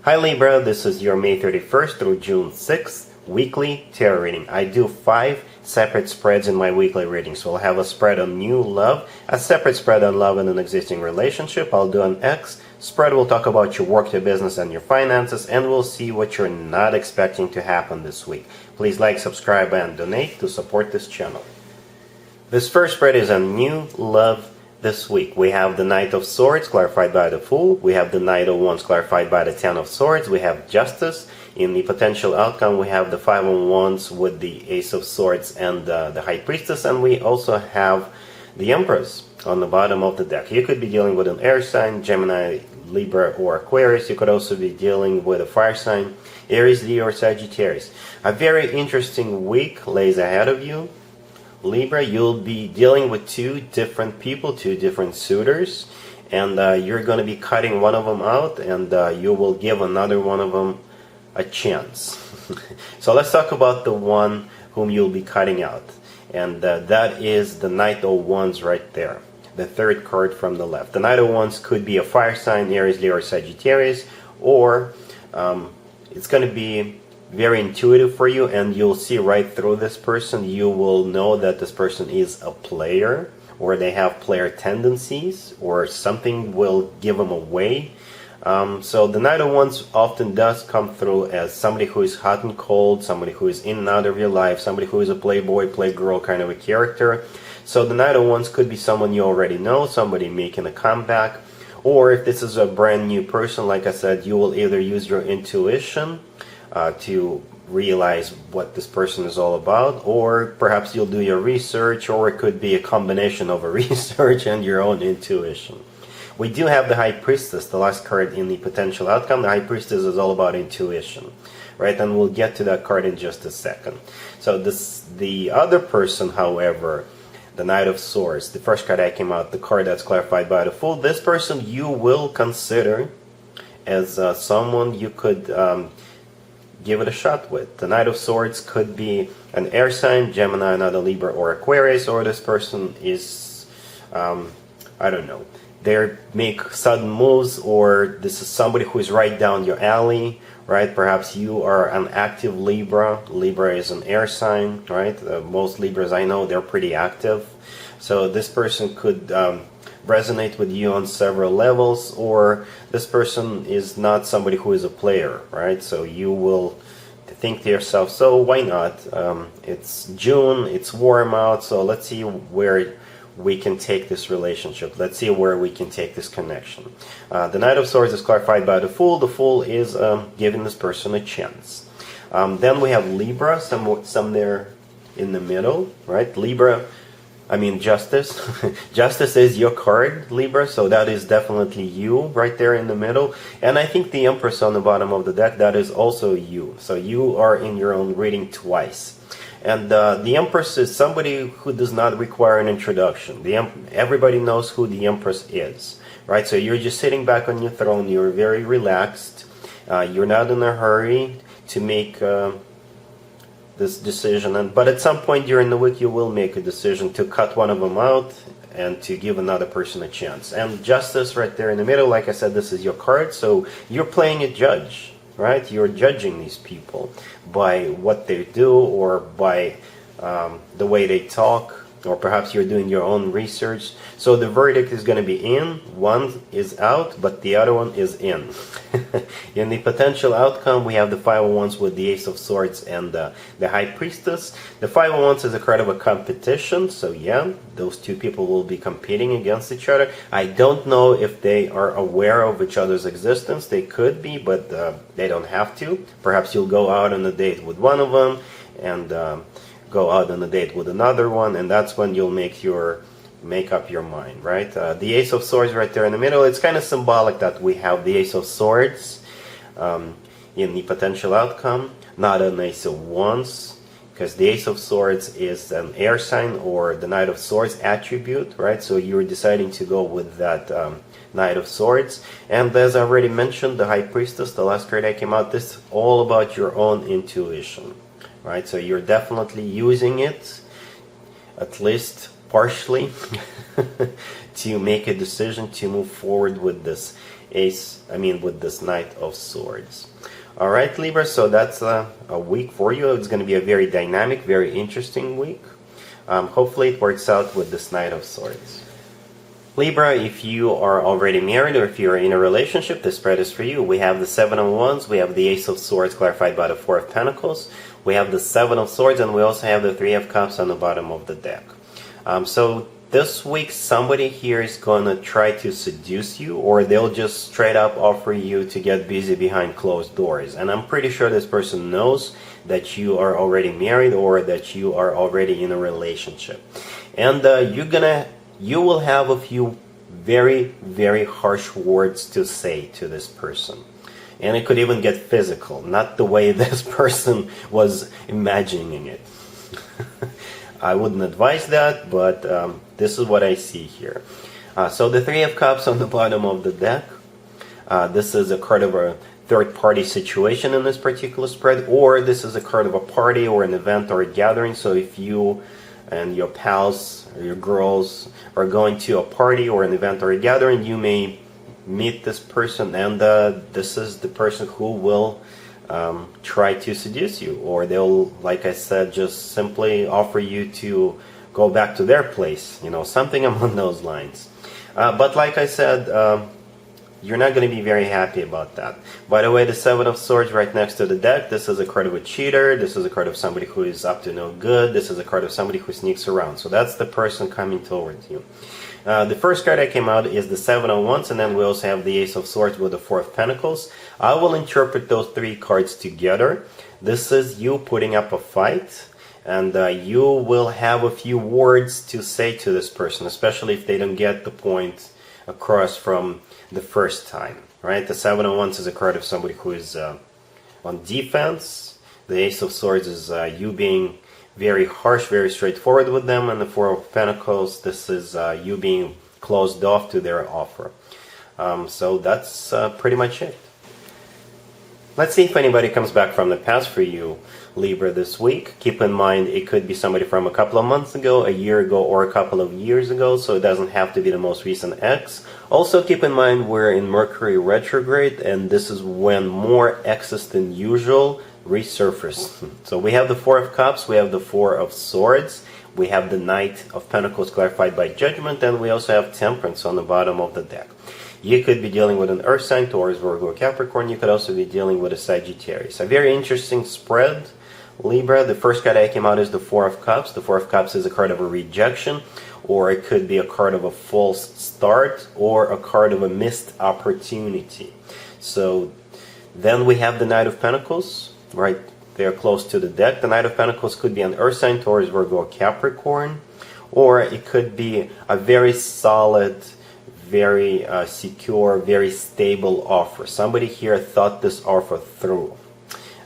Hi Libra, this is your May 31st through June 6th weekly tarot reading. I do 5 separate spreads in my weekly reading. So I'll have a spread on new love, a separate spread on love in an existing relationship. I'll do an X spread. We'll talk about your work, your business, and your finances, and we'll see what you're not expecting to happen this week. Please like, subscribe, and donate to support this channel. This first spread is on new love this week. We have the Knight of Swords clarified by the Fool. We have the Knight of Wands clarified by the Ten of Swords. We have Justice. In the potential outcome, we have the Five of Wands with the Ace of Swords and the High Priestess. And we also have the Empress on the bottom of the deck. You could be dealing with an air sign, Gemini, Libra, or Aquarius. You could also be dealing with a fire sign, Aries, Leo, or Sagittarius. A very interesting week lays ahead of you. Libra, you'll be dealing with 2 different people, 2 different suitors, and you're going to be cutting one of them out, and you will give another one of them a chance. So let's talk about the one whom you'll be cutting out, and that is the Knight of Wands right there, the third card from the left. The Knight of Wands could be a fire sign, Aries, Leo, or Sagittarius, or it's going to be very intuitive for you, and you'll see right through this person. You will know that this person is a player, or they have player tendencies, or something will give them away. So the Knight of Wands often does come through as somebody who is hot and cold, somebody who is in and out of your life, somebody who is a playboy, playgirl kind of a character. So the Knight of Wands could be someone you already know, somebody making a comeback, or if this is a brand new person, like I said, you will either use your intuition to realize what this person is all about, or perhaps you'll do your research, or it could be a combination of a research and your own intuition. We do have the High Priestess, the last card in the potential outcome. The High Priestess is all about intuition, right? And we'll get to that card in just a second. So the other person, however, the Knight of Swords, the first card that came out, the card that's clarified by the Fool, this person you will consider as someone you could give it a shot with. The Knight of Swords could be an air sign, Gemini, another Libra, or Aquarius, or this person is, I don't know, they make sudden moves, or this is somebody who is right down your alley, right? Perhaps you are an active Libra. Libra is an air sign, right? Most Libras I know, they're pretty active. So this person could resonate with you on several levels, or this person is not somebody who is a player, right? So you will think to yourself, so why not? It's June, it's warm out, so let's see where we can take this relationship. Let's see where we can take this connection. The Knight of Swords is clarified by the Fool. The Fool is giving this person a chance. Then we have Libra, somewhere in the middle, right? Libra, I mean Justice. Justice is your card, Libra, so that is definitely you right there in the middle. And I think the Empress on the bottom of the deck, that is also you. So you are in your own reading twice. And the Empress is somebody who does not require an introduction. Everybody knows who the Empress is, right? So you're just sitting back on your throne, you're very relaxed, you're not in a hurry to make this decision, but at some point during the week you will make a decision to cut one of them out and to give another person a chance. And Justice right there in the middle, like I said, this is your card, so you're playing a judge, right? You're judging these people by what they do, or by the way they talk, or perhaps you're doing your own research. So the verdict is going to be in, one is out, but the other one is in. In the potential outcome, we have the Five of Wands with the Ace of Swords and the High Priestess. The Five of Wands is a card of a competition, so yeah, those 2 people will be competing against each other. I don't know if they are aware of each other's existence. They could be, but they don't have to. Perhaps you'll go out on a date with one of them, and go out on a date with another one, and that's when you'll make up your mind, right? The Ace of Swords right there in the middle, it's kind of symbolic that we have the Ace of Swords in the potential outcome, not an Ace of Wands, because the Ace of Swords is an air sign, or the Knight of Swords attribute, right? So you're deciding to go with that Knight of Swords. And as I already mentioned, the High Priestess, the last card that came out, this is all about your own intuition, right? So you're definitely using it, at least partially, to make a decision to move forward with this. with this Knight of Swords. Alright, Libra, so that's a week for you. It's going to be a very dynamic, very interesting week. Hopefully it works out with this Knight of Swords. Libra, if you are already married or if you're in a relationship, this spread is for you. We have the Seven of Wands, we have the Ace of Swords clarified by the Four of Pentacles, we have the Seven of Swords, and we also have the Three of Cups on the bottom of the deck. So this week somebody here is going to try to seduce you, or they'll just straight up offer you to get busy behind closed doors. And I'm pretty sure this person knows that you are already married or that you are already in a relationship. And you will have a few very, very harsh words to say to this person. And it could even get physical, not the way this person was imagining it. I wouldn't advise that, but this is what I see here. So the Three of Cups on the bottom of the deck. This is a card of a third-party situation in this particular spread, or this is a card of a party or an event or a gathering. So if you and your pals or your girls are going to a party or an event or a gathering, you may meet this person, and this is the person who will try to seduce you, or they'll, like I said, just simply offer you to go back to their place, something along those lines. But like I said, you're not going to be very happy about that. By the way, the Seven of Swords right next to the deck, this is a card of a cheater, this is a card of somebody who is up to no good, this is a card of somebody who sneaks around. So that's the person coming towards you. The first card that came out is the Seven of Wands, and then we also have the Ace of Swords with the Four of Pentacles. I will interpret those three cards together. This is you putting up a fight, and you will have a few words to say to this person, especially if they don't get the point across from the first time, right? The Seven of Wands is a card of somebody who is on defense. The Ace of Swords is you being very harsh, very straightforward with them, and the Four of Pentacles, this is you being closed off to their offer. So that's pretty much it. Let's see if anybody comes back from the past for you, Libra, this week. Keep in mind, it could be somebody from a couple of months ago, a year ago, or a couple of years ago, so it doesn't have to be the most recent ex. Also, keep in mind, we're in Mercury retrograde, and this is when more exes than usual resurface. So we have the Four of Cups, we have the Four of Swords, we have the Knight of Pentacles clarified by Judgment, and we also have Temperance on the bottom of the deck. You could be dealing with an Earth sign, Taurus, Virgo, Capricorn. You could also be dealing with a Sagittarius. A very interesting spread, Libra. The first card that came out is the Four of Cups. The Four of Cups is a card of a rejection, or it could be a card of a false start, or a card of a missed opportunity. So then we have the Knight of Pentacles, right there close to the deck. The Knight of Pentacles could be an Earth sign, Taurus, Virgo, Capricorn, or it could be a very solid, very secure, very stable offer. Somebody here thought this offer through,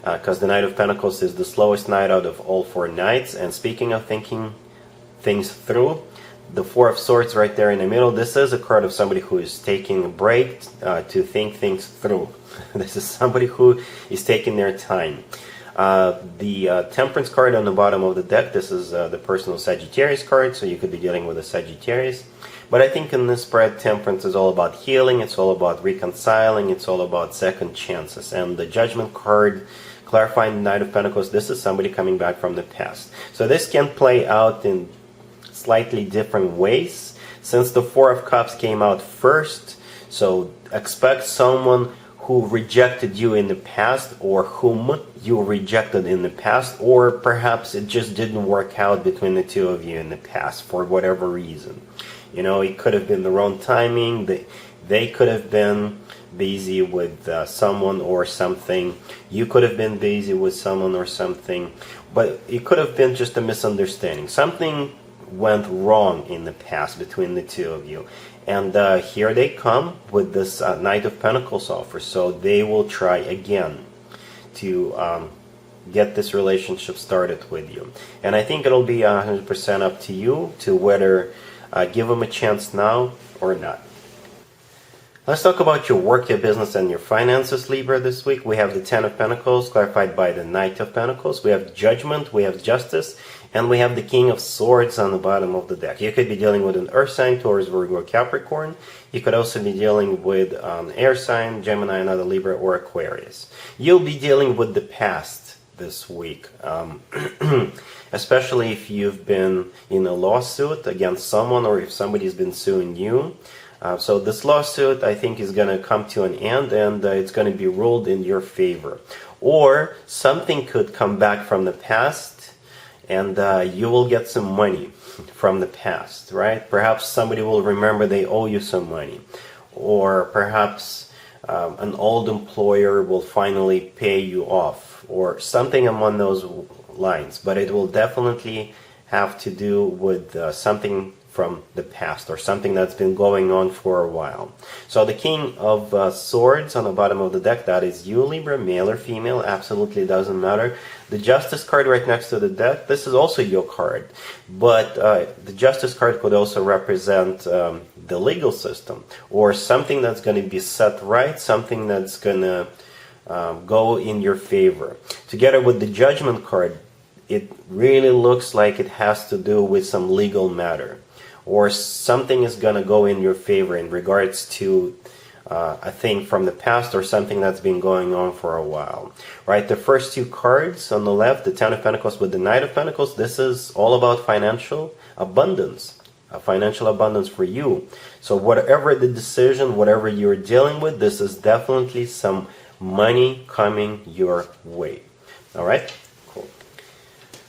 because the Knight of Pentacles is the slowest knight out of all four knights. And speaking of thinking things through, the Four of Swords right there in the middle, this is a card of somebody who is taking a break to think things through. This is somebody who is taking their time. The Temperance card on the bottom of the deck, this is the personal Sagittarius card, so you could be dealing with a Sagittarius. But I think in this spread, Temperance is all about healing, it's all about reconciling, it's all about second chances. And the Judgment card, clarifying the Knight of Pentacles, this is somebody coming back from the past. So this can play out in slightly different ways. Since the Four of Cups came out first, so expect someone who rejected you in the past, or whom you rejected in the past, or perhaps it just didn't work out between the two of you in the past for whatever reason. It could have been the wrong timing, they could have been busy with someone or something, you could have been busy with someone or something, but it could have been just a misunderstanding. Something went wrong in the past between the two of you. And here they come with this Knight of Pentacles offer. So they will try again to get this relationship started with you. And I think it'll be 100% up to you to whether give them a chance now or not. Let's talk about your work, your business, and your finances, Libra, this week. We have the Ten of Pentacles, clarified by the Knight of Pentacles. We have Judgment, we have Justice, and we have the King of Swords on the bottom of the deck. You could be dealing with an Earth sign, Taurus, Virgo, or Capricorn. You could also be dealing with Air sign, Gemini, another Libra, or Aquarius. You'll be dealing with the past this week, especially if you've been in a lawsuit against someone or if somebody's been suing you. So this lawsuit, I think, is going to come to an end, and it's going to be ruled in your favor. Or something could come back from the past, and you will get some money from the past, right? Perhaps somebody will remember they owe you some money. Or perhaps an old employer will finally pay you off, or something among those lines. But it will definitely have to do with something from the past, or something that's been going on for a while. So the King of Swords on the bottom of the deck, that is you, Libra, male or female, absolutely doesn't matter. The Justice card right next to the deck, this is also your card, but the Justice card could also represent the legal system, or something that's going to be set right, something that's going to go in your favor. Together with the Judgment card, it really looks like it has to do with some legal matter, or something is going to go in your favor in regards to a thing from the past, or something that's been going on for a while, right? The first two cards on the left, the Ten of Pentacles with the Knight of Pentacles, this is all about financial abundance, financial abundance for you. So whatever the decision, whatever you're dealing with, this is definitely some money coming your way. All right?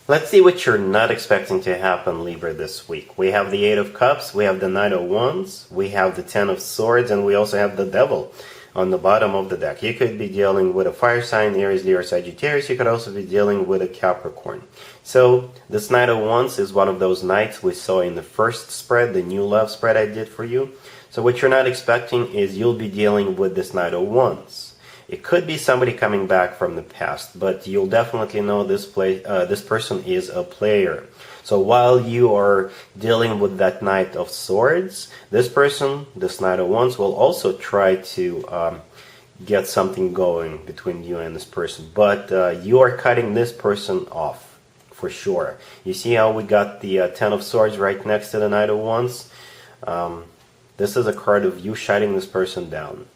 Let's see what you're not expecting to happen, Libra, this week. We have the Eight of Cups, we have the Knight of Wands, we have the Ten of Swords, and we also have the Devil on the bottom of the deck. You could be dealing with a fire sign, Aries, Leo, or Sagittarius. You could also be dealing with a Capricorn. So this Knight of Wands is one of those knights we saw in the first spread, the new love spread I did for you. So what you're not expecting is you'll be dealing with this Knight of Wands. It could be somebody coming back from the past, but you'll definitely know this person is a player. So while you are dealing with that Knight of Swords, this person, this Knight of Wands, will also try to get something going between you and this person. But you are cutting this person off, for sure. You see how we got the Ten of Swords right next to the Knight of Wands? This is a card of you shutting this person down.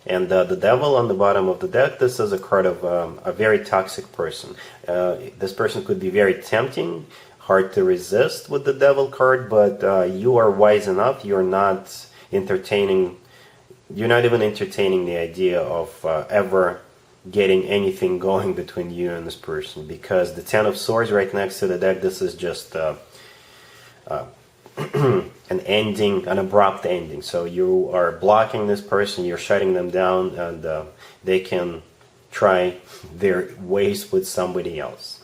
And the Devil on the bottom of the deck, this is a card of a very toxic person. This person could be very tempting, hard to resist with the Devil card, but you are wise enough, you're not even entertaining the idea of ever getting anything going between you and this person, because the Ten of Swords right next to the deck, this is just an ending, an abrupt ending. So you are blocking this person, you're shutting them down, and they can try their ways with somebody else.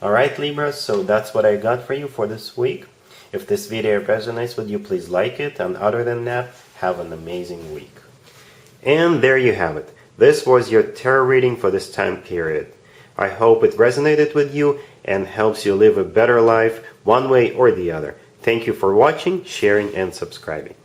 Alright, Libra, so that's what I got for you for this week. If this video resonates with you, please like it, and other than that, have an amazing week. And there you have it. This was your tarot reading for this time period. I hope it resonated with you and helps you live a better life one way or the other. Thank you for watching, sharing, and subscribing.